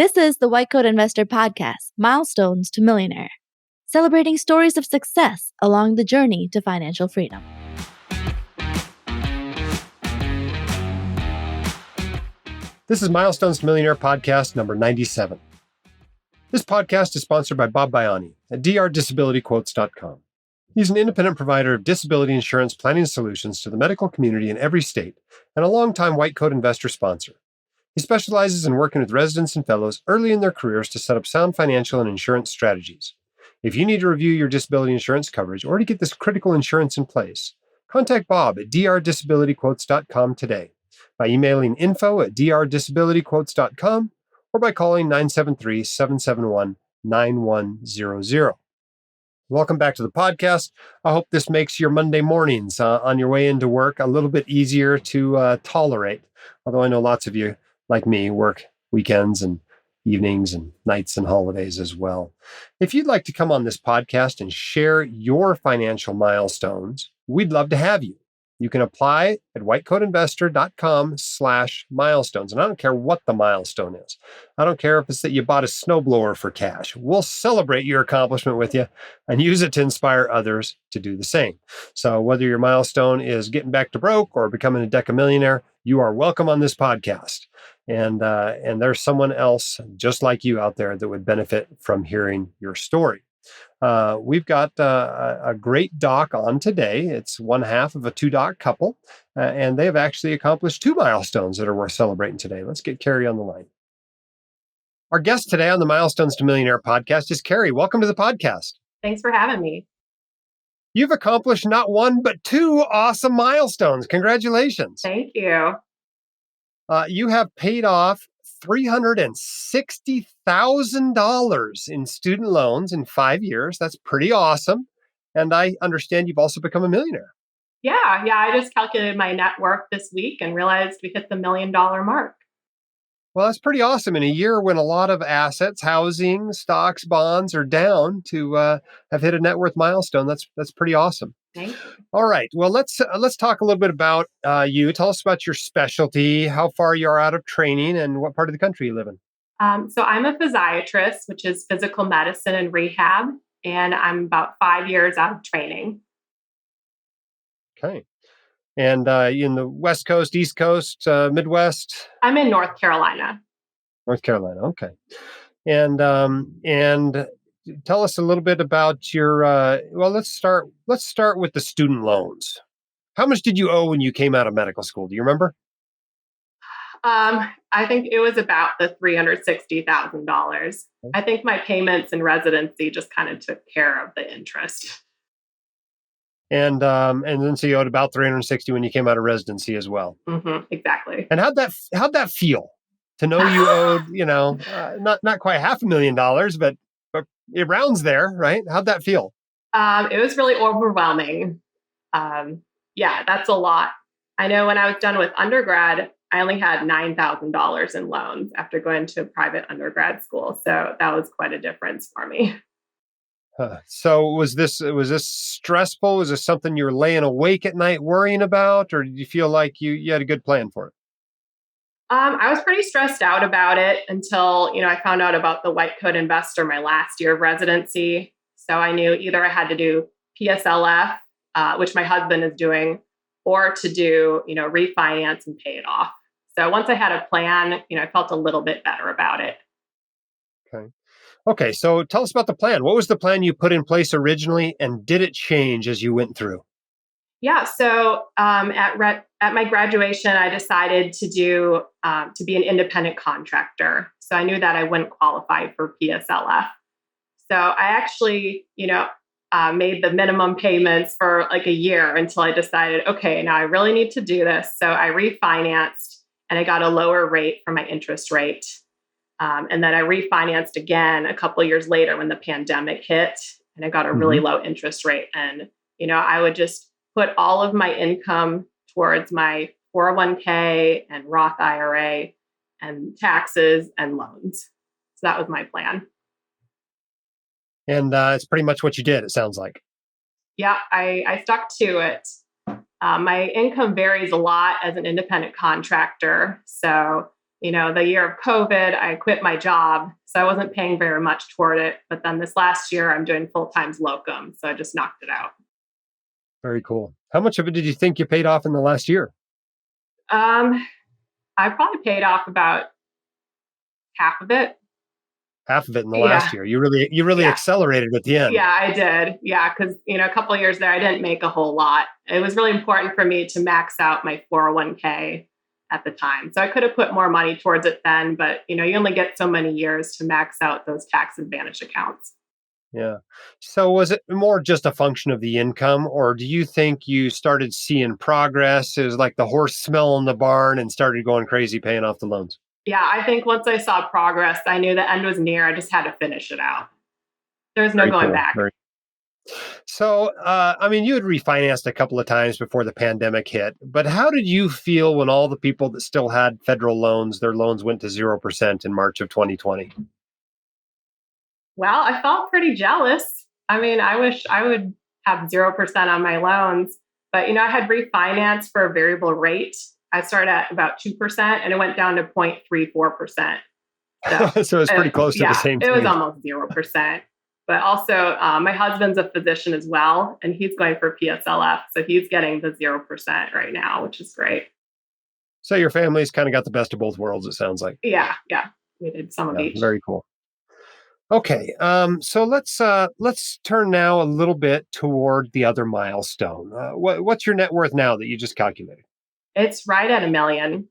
This is the White Coat Investor Podcast, Milestones to Millionaire, celebrating stories of success along the journey to financial freedom. This is Milestones to Millionaire podcast number 97. This podcast is sponsored by Bob Baiani at drdisabilityquotes.com. He's an independent provider of disability insurance planning solutions to the medical community in every state and a longtime White Coat Investor sponsor. He specializes in working with residents and fellows early in their careers to set up sound financial and insurance strategies. If you need to review your disability insurance coverage or to get this critical insurance in place, contact Bob at drdisabilityquotes.com today by emailing info@drdisabilityquotes.com or by calling 973-771-9100. Welcome back to the podcast. I hope this makes your Monday mornings on your way into work a little bit easier to tolerate, although I know lots of you, like me, work weekends and evenings and nights and holidays as well. If you'd like to come on this podcast and share your financial milestones, we'd love to have you. You can apply at whitecoatinvestor.com/milestones. And I don't care what the milestone is. I don't care if it's that you bought a snowblower for cash. We'll celebrate your accomplishment with you and use it to inspire others to do the same. So whether your milestone is getting back to broke or becoming a decamillionaire, you are welcome on this podcast. And there's someone else just like you out there that would benefit from hearing your story. We've got a great doc on today. It's one half of a two-doc couple, and they have actually accomplished two milestones that are worth celebrating today. Let's get Carrie on the line. Our guest today on the Milestones to Millionaire podcast is Carrie. Welcome to the podcast. Thanks for having me. You've accomplished not one, but two awesome milestones. Congratulations. Thank you. You have paid off $360,000 in student loans in 5 years. That's pretty awesome. And I understand you've also become a millionaire. Yeah. I just calculated my net worth this week and realized we hit the $1 million mark. Well, that's pretty awesome in a year when a lot of assets, housing, stocks, bonds are down to have hit a net worth milestone. That's pretty awesome. Thank you. All right. Well, let's talk a little bit about you. Tell us about your specialty, how far you are out of training, and what part of the country you live in. So I'm a physiatrist, which is physical medicine and rehab, and I'm about 5 years out of training. Okay. And in the West Coast, East Coast, Midwest? I'm in North Carolina. North Carolina. Okay. And tell us a little bit about your, let's start with the student loans. How much did you owe when you came out of medical school? Do you remember? I think it was about the $360,000. I think my payments in residency just kind of took care of the interest. And then so you owed about $360 when you came out of residency as well. Mm-hmm, exactly. And how'd that feel to know you owed, not quite $500,000, but it rounds there, right? How'd that feel? It was really overwhelming. That's a lot. I know when I was done with undergrad, I only had $9,000 in loans after going to a private undergrad school. So that was quite a difference for me. So was this stressful? Was this something you were laying awake at night worrying about, or did you feel like you had a good plan for it? I was pretty stressed out about it until, I found out about the White Coat Investor my last year of residency. So I knew either I had to do PSLF, which my husband is doing, or to do, refinance and pay it off. So once I had a plan, I felt a little bit better about it. Okay. So tell us about the plan. What was the plan you put in place originally, and did it change as you went through? Yeah. So at my graduation, I decided to be an independent contractor. So I knew that I wouldn't qualify for PSLF. So I actually, made the minimum payments for like a year until I decided, okay, now I really need to do this. So I refinanced and I got a lower rate for my interest rate. And then I refinanced again a couple of years later when the pandemic hit, and I got a really low interest rate. And, I would just put all of my income towards my 401k and Roth IRA and taxes and loans. So that was my plan. And it's pretty much what you did, it sounds like. Yeah, I stuck to it. My income varies a lot as an independent contractor. So The year of COVID, I quit my job. So I wasn't paying very much toward it. But then this last year, I'm doing full time locum. So I just knocked it out. Very cool. How much of it did you think you paid off in the last year? Um, I probably paid off about half of it. Half of it in the last Yeah. year. You really Yeah. accelerated at the end. Yeah, I did. Yeah. Cause, a couple of years there, I didn't make a whole lot. It was really important for me to max out my 401k at the time. So I could have put more money towards it then, but you only get so many years to max out those tax advantage accounts. Yeah. So was it more just a function of the income, or do you think you started seeing progress? It was like the horse smell in the barn and started going crazy paying off the loans? Yeah, I think once I saw progress, I knew the end was near. I just had to finish it out. There's no Very going cool. back. So, you had refinanced a couple of times before the pandemic hit, but how did you feel when all the people that still had federal loans, their loans went to 0% in March of 2020? Well, I felt pretty jealous. I mean, I wish I would have 0% on my loans, but I had refinanced for a variable rate. I started at about 2% and it went down to 0.34%. So, So it's pretty close to the yeah, same it was thing. almost 0%. But also, my husband's a physician as well, and he's going for PSLF. So he's getting the 0% right now, which is great. So your family's kind of got the best of both worlds, it sounds like. Yeah, yeah. We did some of Yeah, each. very cool. Okay, so let's turn now a little bit toward the other milestone. What's your net worth now that you just calculated? It's right at 1 million.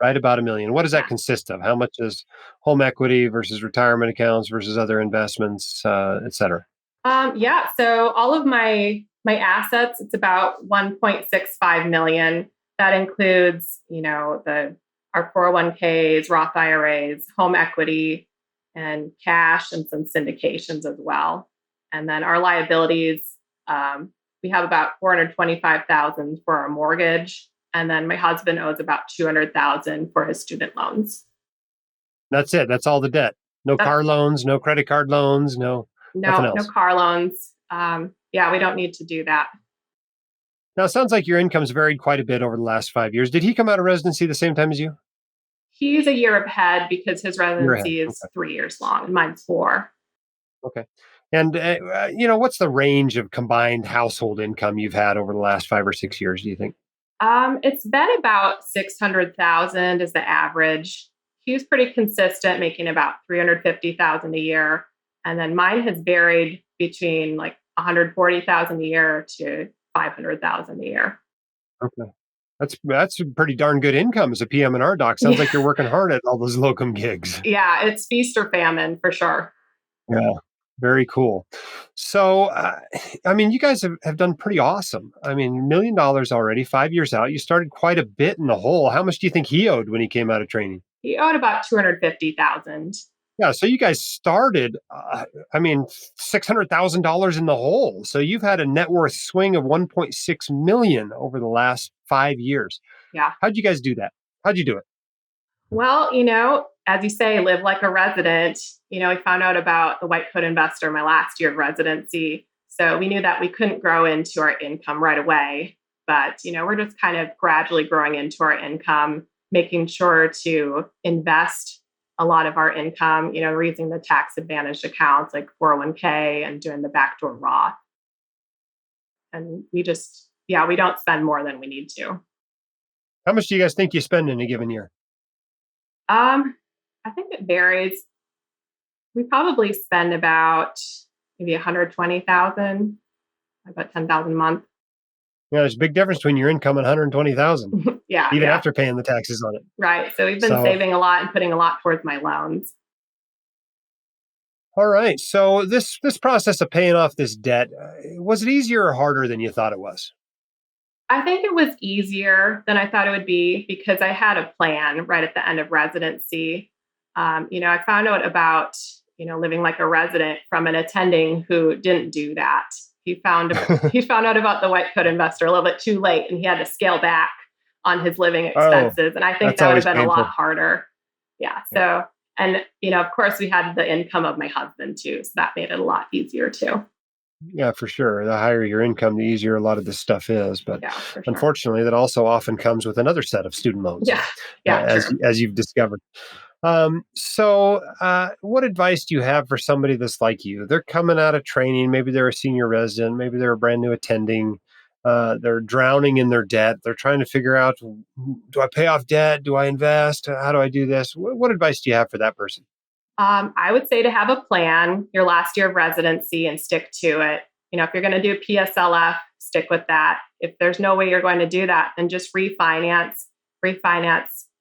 Right about 1 million. What does that Yeah. consist of? How much is home equity versus retirement accounts versus other investments, et cetera? Yeah. So all of my assets, it's about 1.65 million. That includes, the our 401ks, Roth IRAs, home equity, and cash, and some syndications as well. And then our liabilities, we have about 425,000 for our mortgage, and then my husband owes about 200,000 for his student loans. That's it. That's all the debt. No That's car loans, no credit card loans, nothing no else. car loans. Yeah, we don't need to do that. Now, it sounds like your income's varied quite a bit over the last 5 years. Did he come out of residency the same time as you? He's a year ahead because his You're ahead. residency is Okay. 3 years long and mine's 4. Okay. And, what's the range of combined household income you've had over the last 5 or 6 years, do you think? It's been about 600,000 is the average. He was pretty consistent, making about 350,000 a year. And then mine has varied between like 140,000 a year to 500,000 a year. Okay. That's a pretty darn good income as a PM&R doc. Sounds Yeah. like you're working hard at all those locum gigs. Yeah, it's feast or famine for sure. Yeah. Very cool. So, you guys have done pretty awesome. $1 million already, 5 years out. You started quite a bit in the hole. How much do you think he owed when he came out of training? He owed about 250,000. Yeah. So you guys started, $600,000 in the hole. So you've had a net worth swing of 1.6 million over the last 5 years. Yeah. How'd you guys do that? How'd you do it? Well, as you say, live like a resident. We found out about the white coat investor my last year of residency. So we knew that we couldn't grow into our income right away. But, we're just kind of gradually growing into our income, making sure to invest a lot of our income, we're using the tax advantaged accounts like 401k and doing the backdoor Roth. And we don't spend more than we need to. How much do you guys think you spend in a given year? I think it varies. We probably spend about maybe 120,000, about 10,000 a month. Yeah, there's a big difference between your income and 120,000, Yeah, even yeah. after paying the taxes on it. Right. So we've been So, saving a lot and putting a lot towards my loans. all right. So this process of paying off this debt, was it easier or harder than you thought it was? I think it was easier than I thought it would be because I had a plan right at the end of residency. I found out about, living like a resident from an attending who didn't do that. He found out about the white coat investor a little bit too late, and he had to scale back on his living Oh, expenses. And I think that's that would have always been a lot painful. harder. Yeah. Yeah. So, and of course, we had the income of my husband too, so that made it a lot easier too. Yeah, for sure. The higher your income, the easier a lot of this stuff is. But Yeah, for sure. unfortunately, that also often comes with another set of student loans, Yeah, yeah, true. as you've discovered. What advice do you have for somebody that's like you? They're coming out of training. Maybe they're a senior resident. Maybe they're a brand new attending. They're drowning in their debt. They're trying to figure out, do I pay off debt? Do I invest? How do I do this? What advice do you have for that person? I would say to have a plan your last year of residency and stick to it. If you're going to do PSLF, stick with that. If there's no way you're going to do that, then just refinance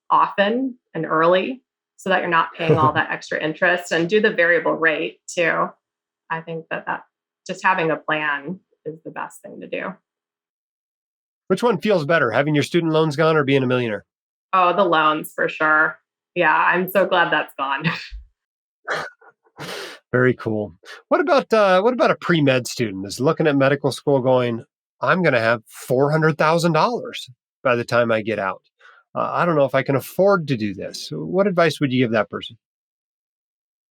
often and early so that you're not paying all that extra interest, and do the variable rate too. I think that just having a plan is the best thing to do. Which one feels better, having your student loans gone or being a millionaire? Oh, the loans for sure. Yeah, I'm so glad that's gone. Very cool. What about a pre med student that's looking at medical school, going, "I'm going to have $400,000 by the time I get out. I don't know if I can afford to do this." What advice would you give that person?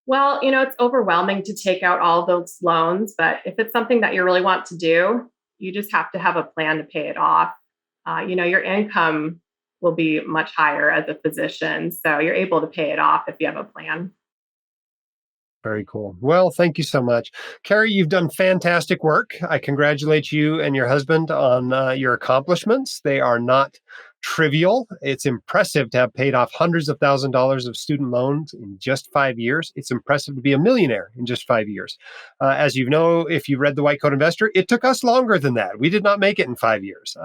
Well, it's overwhelming to take out all those loans, but if it's something that you really want to do, you just have to have a plan to pay it off. Your income will be much higher as a physician, so you're able to pay it off if you have a plan. Very cool. Well, thank you so much. Carrie, you've done fantastic work. I congratulate you and your husband on your accomplishments. They are not trivial. It's impressive to have paid off hundreds of $1,000s of student loans in just 5 years. It's impressive to be a millionaire in just 5 years. As you know, if you read The White Coat Investor, it took us longer than that. We did not make it in 5 years.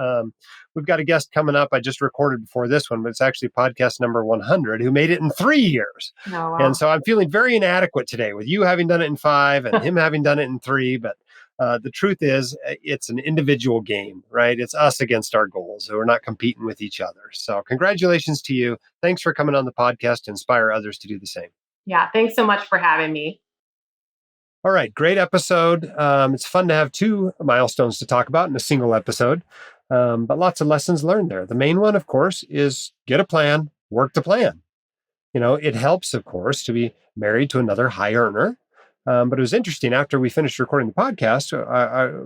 We've got a guest coming up. I just recorded before this one, but it's actually podcast number 100, who made it in 3 years. Oh, And wow. so I'm feeling very inadequate today with you having done it in five and him having done it in three. But the truth is, it's an individual game, right? It's us against our goals. So we're not competing with each other. So congratulations to you. Thanks for coming on the podcast to inspire others to do the same. Yeah, thanks so much for having me. All right, great episode. It's fun to have two milestones to talk about in a single episode, but lots of lessons learned there. The main one, of course, is get a plan, work the plan. It helps, of course, to be married to another high earner. But it was interesting. After we finished recording the podcast,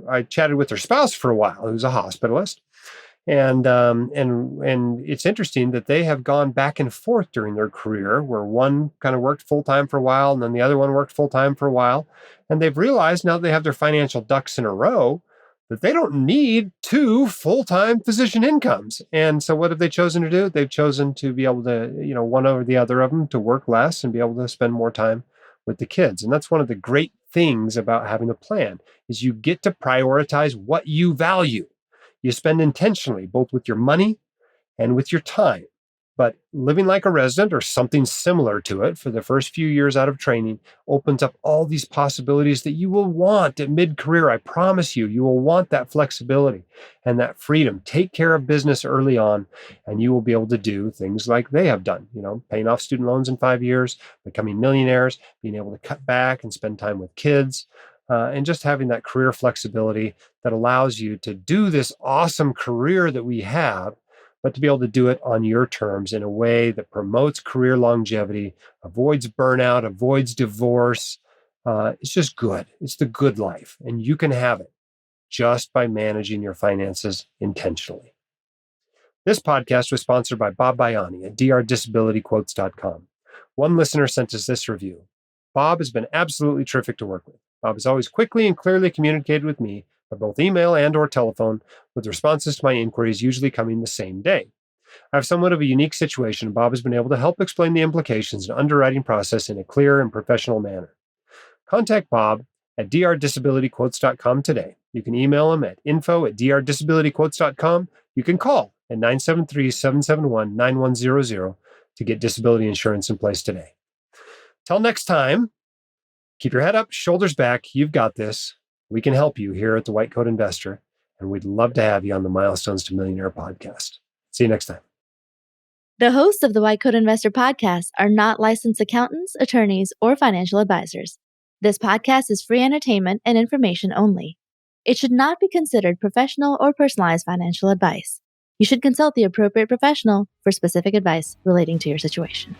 I chatted with her spouse for a while, who's a hospitalist. And it's interesting that they have gone back and forth during their career, where one kind of worked full time for a while, and then the other one worked full time for a while. And they've realized, now that they have their financial ducks in a row, that they don't need two full time physician incomes. And so, what have they chosen to do? They've chosen to be able to, one over the other of them, to work less and be able to spend more time with the kids. And that's one of the great things about having a plan, is you get to prioritize what you value. You spend intentionally, both with your money and with your time. But living like a resident or something similar to it for the first few years out of training opens up all these possibilities that you will want at mid-career. I promise you, you will want that flexibility and that freedom. Take care of business early on, and you will be able to do things like they have done, paying off student loans in 5 years, becoming millionaires, being able to cut back and spend time with kids, and just having that career flexibility that allows you to do this awesome career that we have, but to be able to do it on your terms in a way that promotes career longevity, avoids burnout, avoids divorce. It's just good. It's the good life. And you can have it just by managing your finances intentionally. This podcast was sponsored by Bob Bayani at drdisabilityquotes.com. One listener sent us this review. Bob has been absolutely terrific to work with. Bob has always quickly and clearly communicated with me by both email and or telephone, with responses to my inquiries usually coming the same day. I have somewhat of a unique situation, and Bob has been able to help explain the implications and underwriting process in a clear and professional manner. Contact Bob at drdisabilityquotes.com today. You can email him at info@drdisabilityquotes.com. You can call at 973-771-9100 to get disability insurance in place today. Till next time, keep your head up, shoulders back. You've got this. We can help you here at the White Coat Investor, and we'd love to have you on the Milestones to Millionaire podcast. See you next time. The hosts of the White Coat Investor podcast are not licensed accountants, attorneys, or financial advisors. This podcast is free entertainment and information only. It should not be considered professional or personalized financial advice. You should consult the appropriate professional for specific advice relating to your situation.